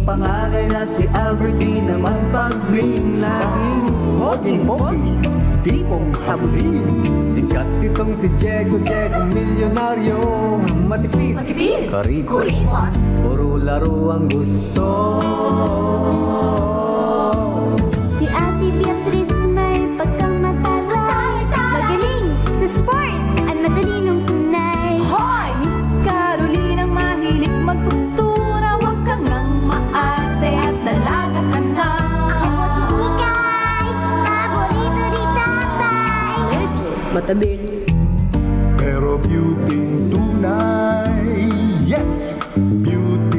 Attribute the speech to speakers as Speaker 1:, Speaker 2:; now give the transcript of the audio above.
Speaker 1: pangalan na si Albert, di naman pag-ring. Laging pogi-pogi, tipong habulin.
Speaker 2: Sikat itong si Diego, milyonaryo. Matipid, kariko, puro laro ang gusto.
Speaker 3: Si Ate Beatriz may pagkamataray, magaling sa sports at matalinong tunay.
Speaker 4: Hoy! Miss Caroline ang mahilig magpostura. Huwag kang nang maarte at dalaga ka na.
Speaker 3: Ako po si Hikay, paborito ni tatay.
Speaker 5: Matabil.
Speaker 1: Pero beauty tunay, yes, beauty